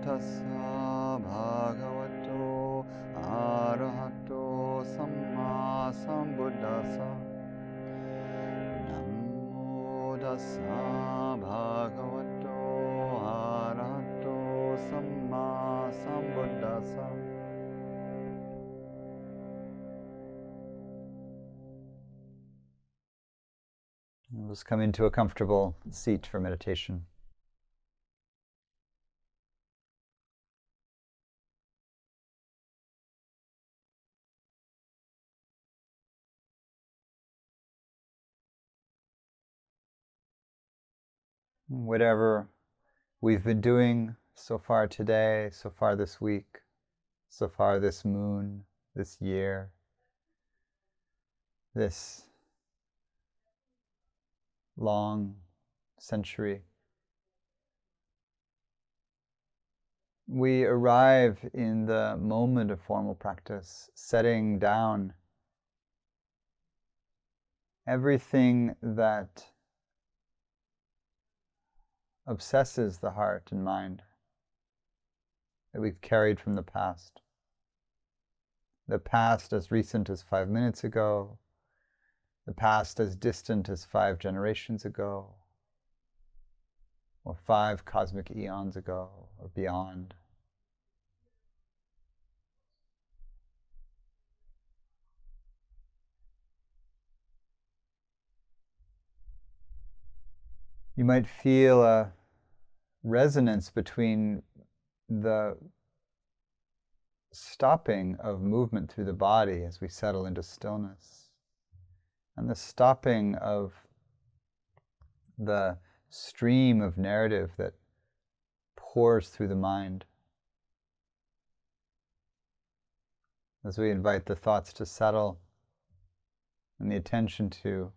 tassa bhagavato arahato sammāsambuddhasa. Namo tassa bhagavato arahato sammāsambuddhasa. Let's come into a comfortable seat for meditation. Whatever we've been doing so far today, so far this week, so far this moon, this year, this long century, we arrive in the moment of formal practice, setting down everything that obsesses the heart and mind that we've carried from the past. The past as recent as 5 minutes ago, the past as distant as 5 generations ago, or 5 cosmic eons ago, or beyond. You might feel a resonance between the stopping of movement through the body as we settle into stillness and the stopping of the stream of narrative that pours through the mind as we invite the thoughts to settle and the attention to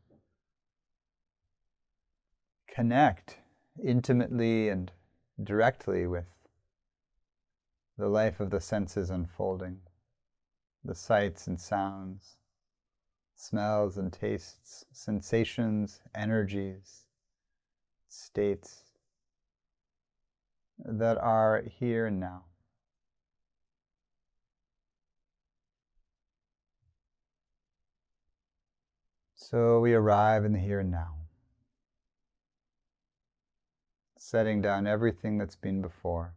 connect intimately and directly with the life of the senses unfolding, the sights and sounds, smells and tastes, sensations, energies, states that are here and now. So we arrive in the here and now, setting down everything that's been before,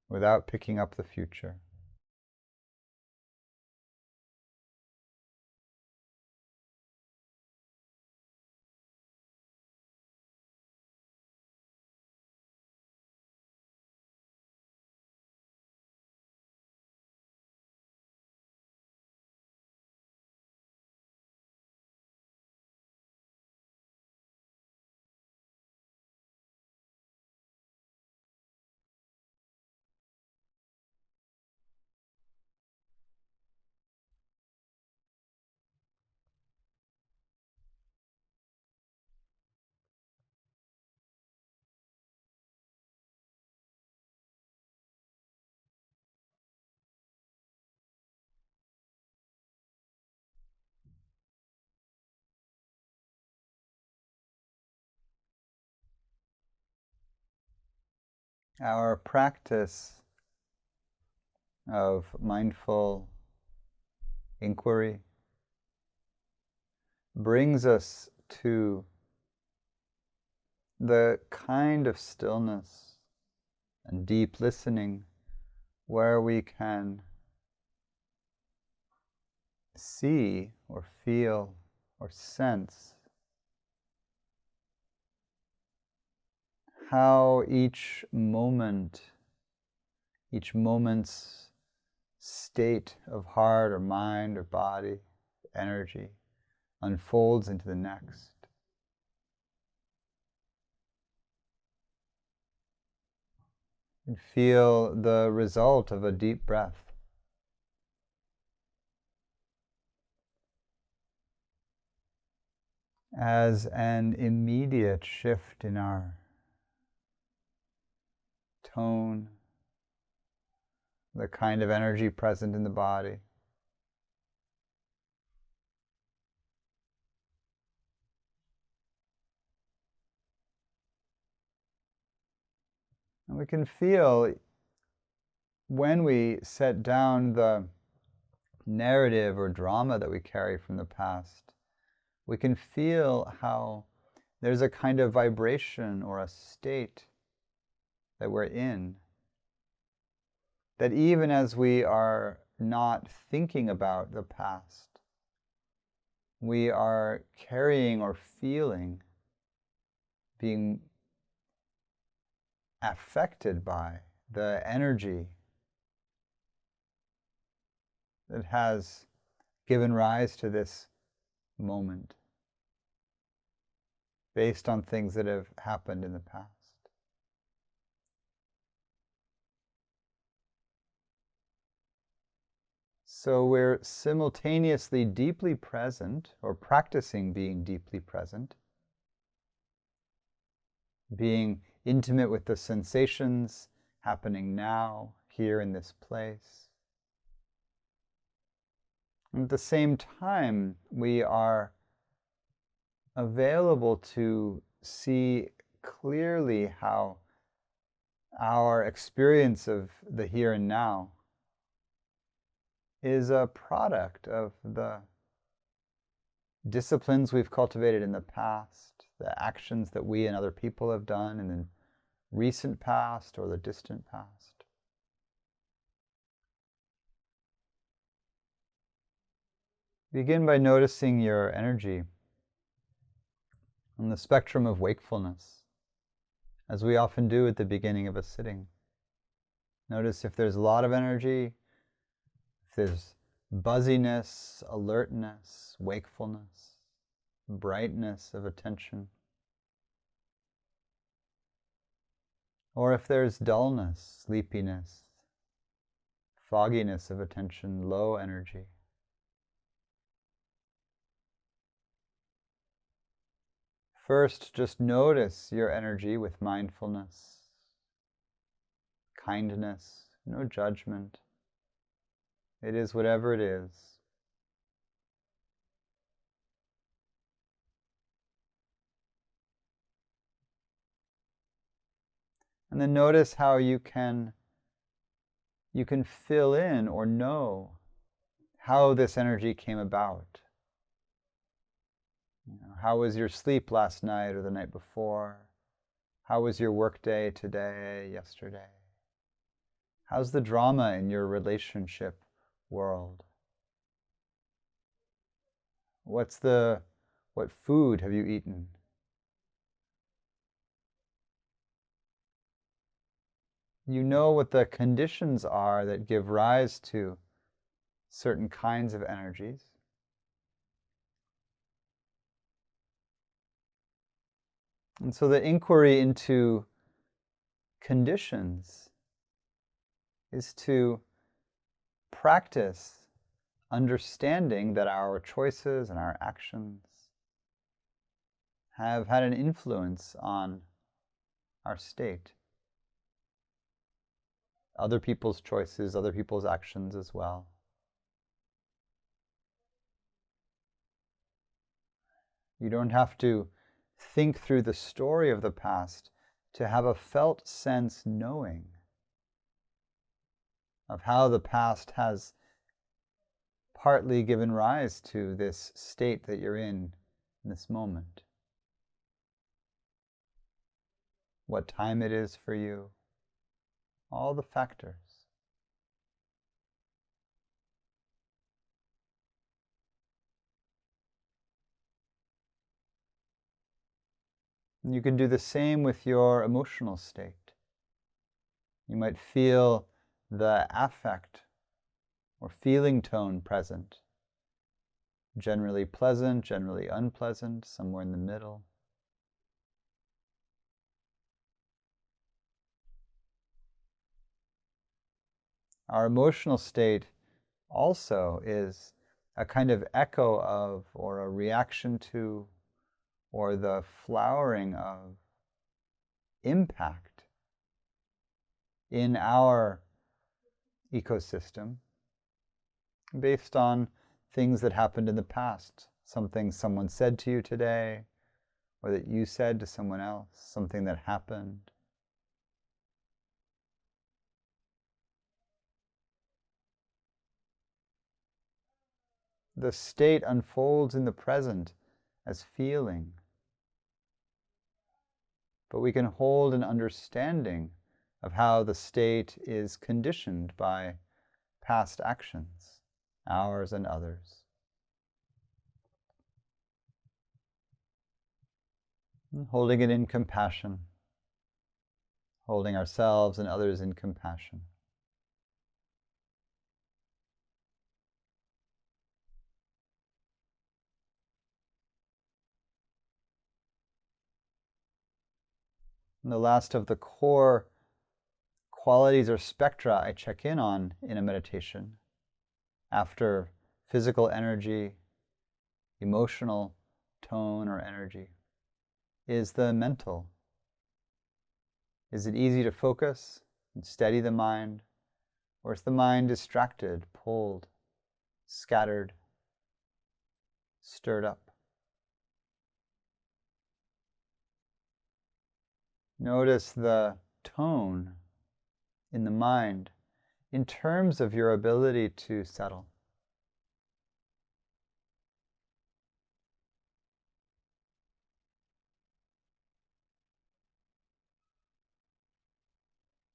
without picking up the future. Our practice of mindful inquiry brings us to the kind of stillness and deep listening where we can see or feel or sense how each moment's state of heart or mind or body, energy, unfolds into the next. And feel the result of a deep breath. As an immediate shift in our tone, the kind of energy present in the body. And we can feel when we set down the narrative or drama that we carry from the past, we can feel how there's a kind of vibration or a state that we're in, that even as we are not thinking about the past, we are carrying or feeling, being affected by the energy that has given rise to this moment based on things that have happened in the past. So we're simultaneously deeply present, or practicing being deeply present, being intimate with the sensations happening now, here in this place. And at the same time, we are available to see clearly how our experience of the here and now is a product of the disciplines we've cultivated in the past, the actions that we and other people have done in the recent past or the distant past. Begin by noticing your energy on the spectrum of wakefulness, as we often do at the beginning of a sitting. Notice if there's a lot of energy, if there's buzziness, alertness, wakefulness, brightness of attention. Or if there's dullness, sleepiness, fogginess of attention, low energy. First, just notice your energy with mindfulness, kindness, no judgment. It is whatever it is. And then notice how you can fill in or know how this energy came about. How was your sleep last night or the night before? How was your work day today, yesterday? How's the drama in your relationship world? What food have you eaten? You know what the conditions are that give rise to certain kinds of energies. And so the inquiry into conditions is to practice understanding that our choices and our actions have had an influence on our state. Other people's choices, other people's actions as well. You don't have to think through the story of the past to have a felt sense knowing of how the past has partly given rise to this state that you're in this moment. What time it is for you, all the factors. And you can do the same with your emotional state. You might feel the affect or feeling tone present. Generally pleasant, generally unpleasant, somewhere in the middle. Our emotional state also is a kind of echo of, or a reaction to, or the flowering of impact in our ecosystem based on things that happened in the past, something someone said to you today, or that you said to someone else, something that happened. the state unfolds in the present as feeling. But we can hold an understanding of how the state is conditioned by past actions, ours and others. And holding it in compassion, holding ourselves and others in compassion. And the last of the core qualities or spectra I check in on in a meditation, after physical energy, emotional tone or energy, is the mental. Is it easy to focus and steady the mind, or is the mind distracted, pulled, scattered, stirred up? Notice the tone in the mind in terms of your ability to settle.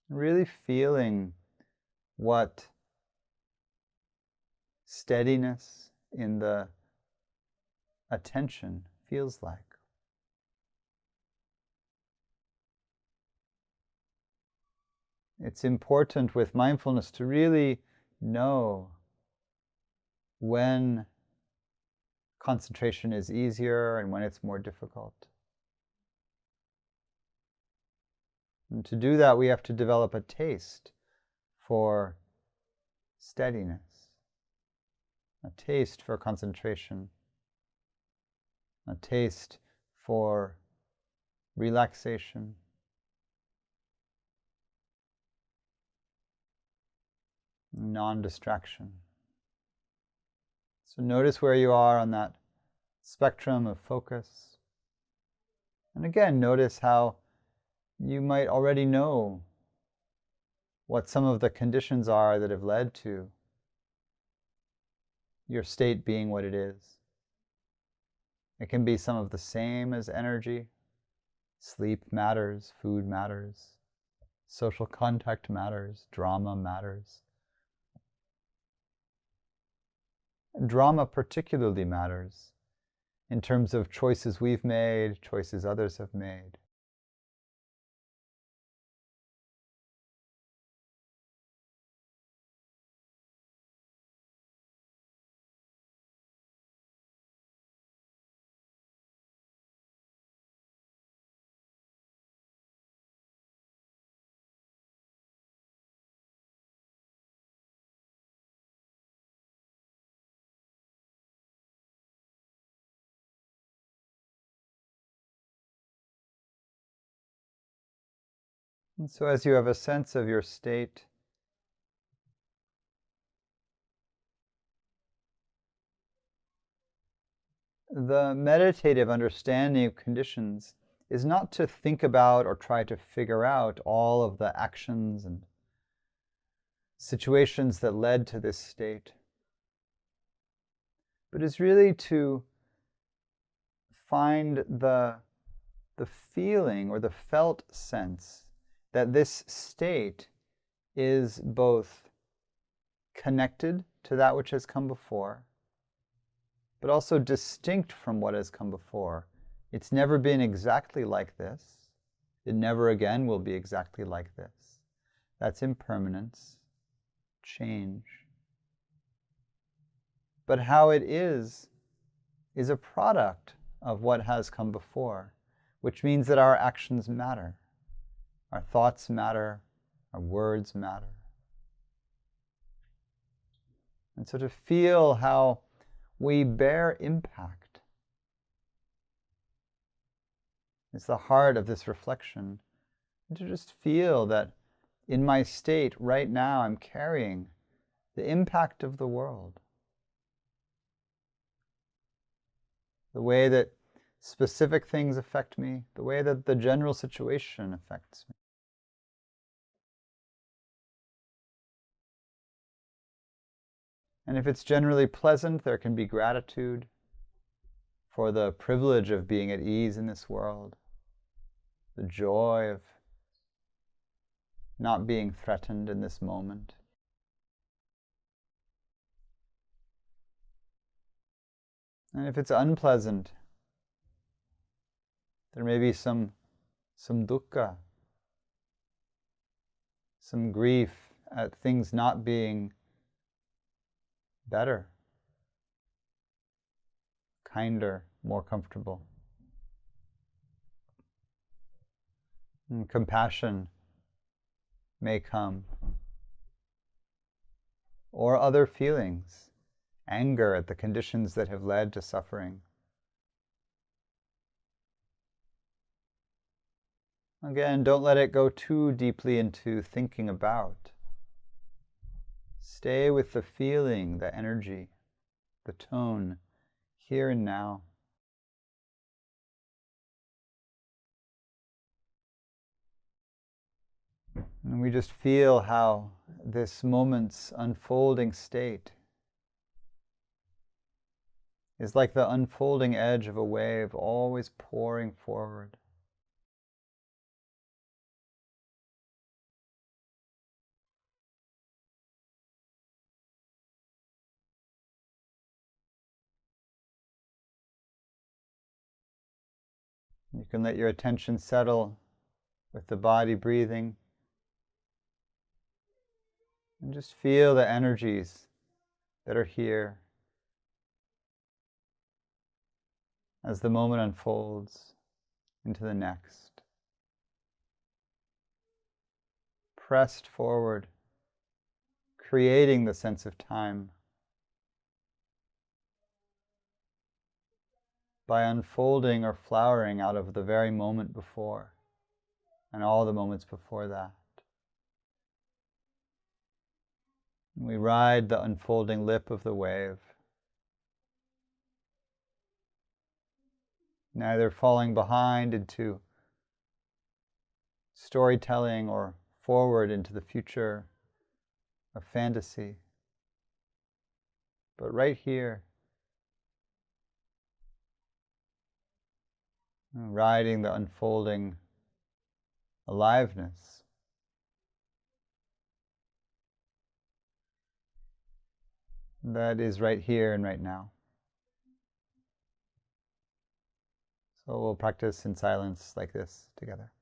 Really feeling what steadiness in the attention feels like. It's important with mindfulness to really know when concentration is easier and when it's more difficult. And to do that, we have to develop a taste for steadiness, a taste for concentration, a taste for relaxation. Non-distraction. So notice where you are on that spectrum of focus. And again, notice how you might already know what some of the conditions are that have led to your state being what it is. It can be some of the same as energy. Sleep matters, food matters, social contact matters, drama matters. Drama particularly matters in terms of choices we've made, choices others have made. And so as you have a sense of your state, the meditative understanding of conditions is not to think about or try to figure out all of the actions and situations that led to this state, but is really to find the feeling or the felt sense that this state is both connected to that which has come before, but also distinct from what has come before. It's never been exactly like this. It never again will be exactly like this. That's impermanence, change. But how it is a product of what has come before, which means that our actions matter. Our thoughts matter, our words matter. And so to feel how we bear impact is the heart of this reflection. And to just feel that in my state right now I'm carrying the impact of the world. The way that specific things affect me, the way that the general situation affects me. And if it's generally pleasant, there can be gratitude for the privilege of being at ease in this world, the joy of not being threatened in this moment. And if it's unpleasant, there may be some dukkha, some grief at things not being better, kinder, more comfortable. And compassion may come, or other feelings, anger at the conditions that have led to suffering. Again, don't let it go too deeply into thinking about. Stay with the feeling, the energy, the tone, here and now. And we just feel how this moment's unfolding state is like the unfolding edge of a wave, always pouring forward. You can let your attention settle with the body breathing. And just feel the energies that are here as the moment unfolds into the next. Pressed forward, creating the sense of time by unfolding or flowering out of the very moment before and all the moments before that. We ride the unfolding lip of the wave, neither falling behind into storytelling or forward into the future of fantasy, but right here, riding the unfolding aliveness. That is right here and right now. So we'll practice in silence like this together.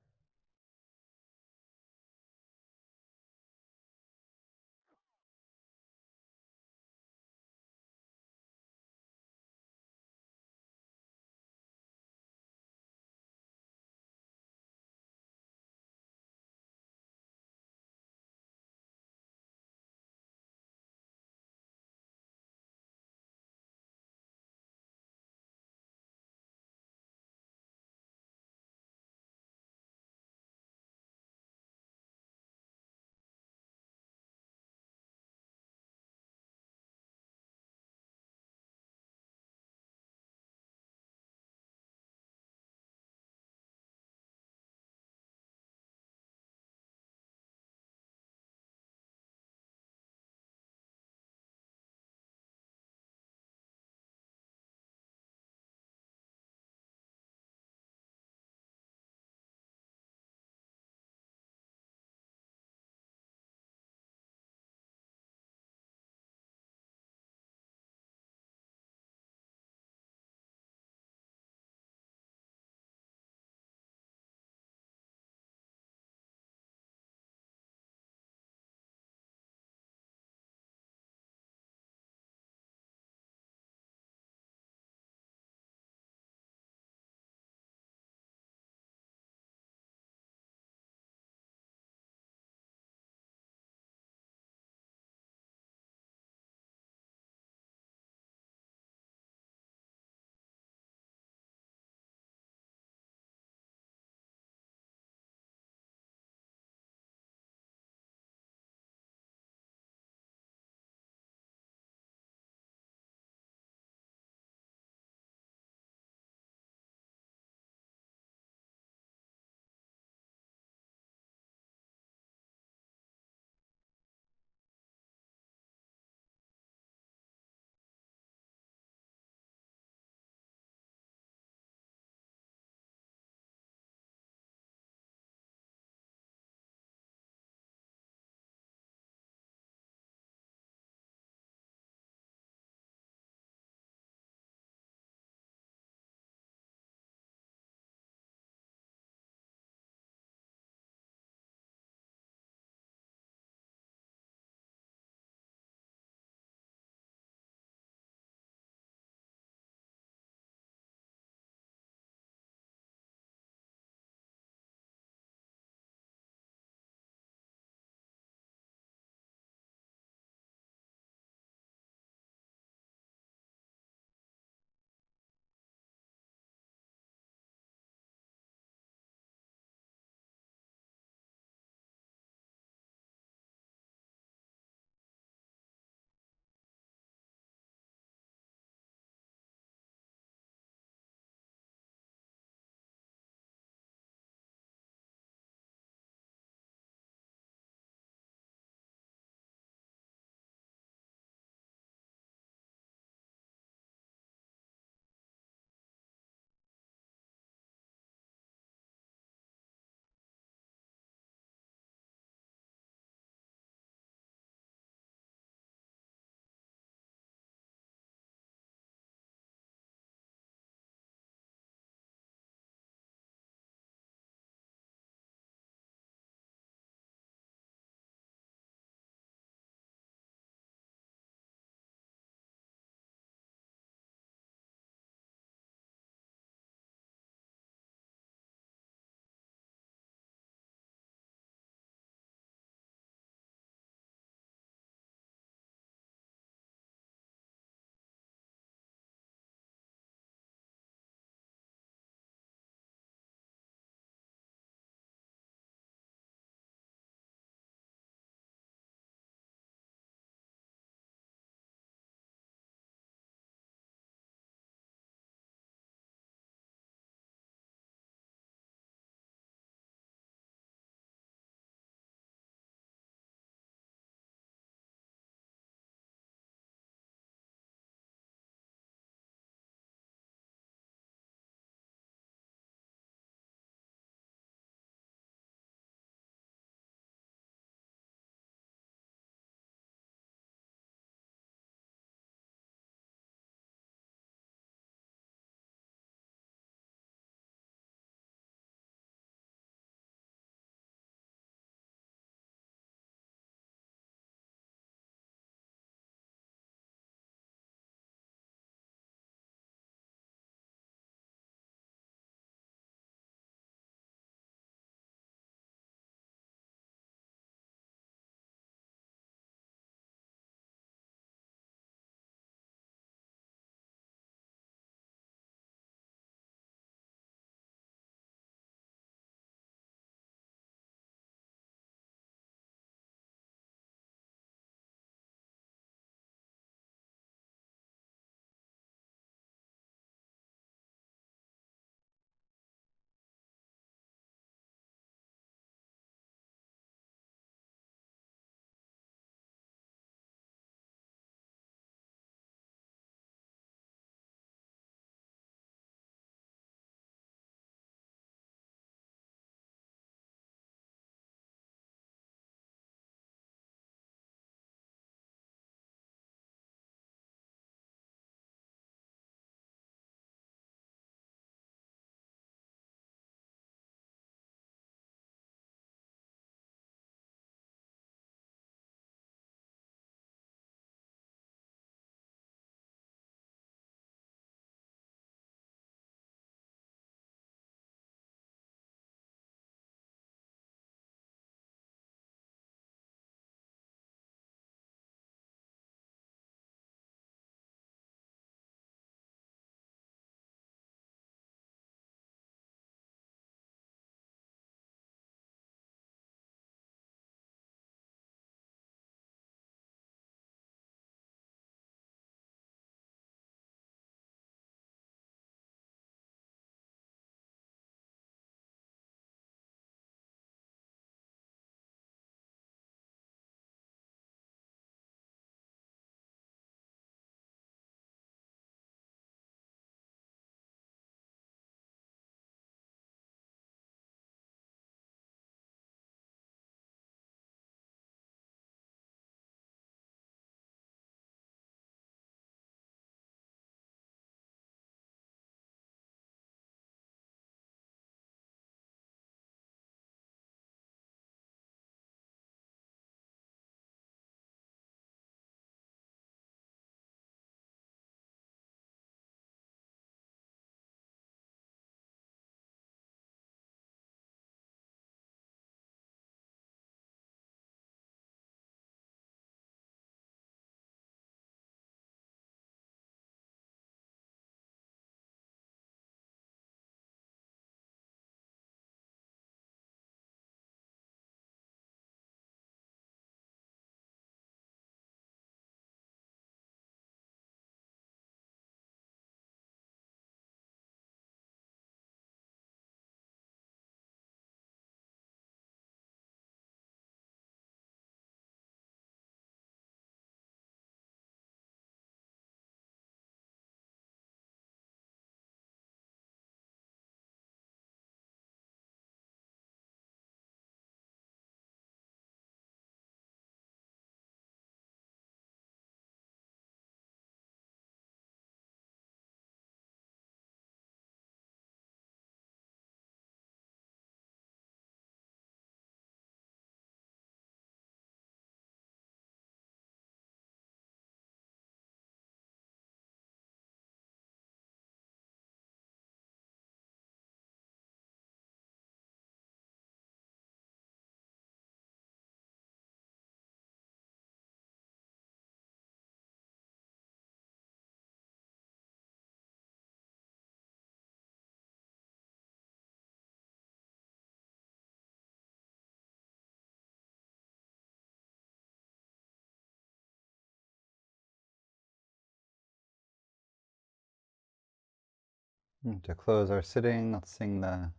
To close our sitting, let's sing the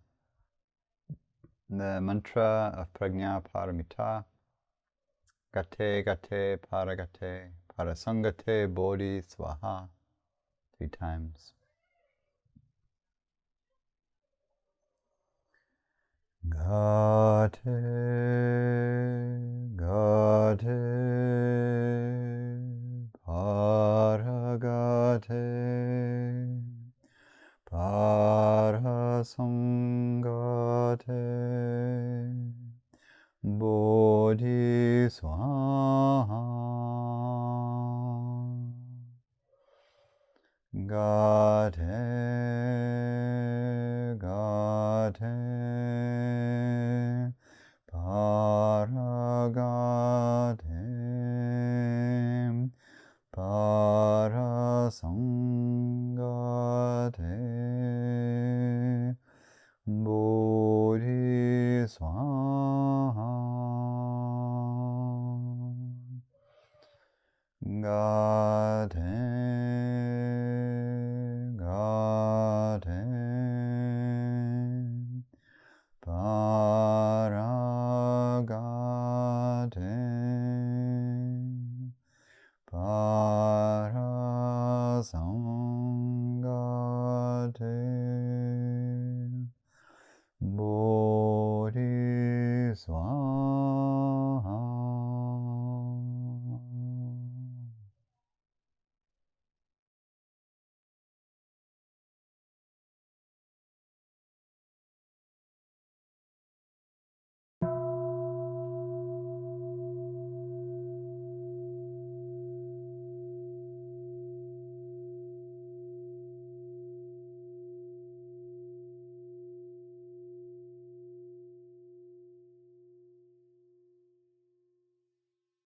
mantra of Prajna Paramita. Gate gate paragate parasangate bodhi swaha. 3 times. Gate gate paragate parasangate bodhi swaha. Gate gate paragate parasangate bodhi swaha. Gate gate paragate parasangate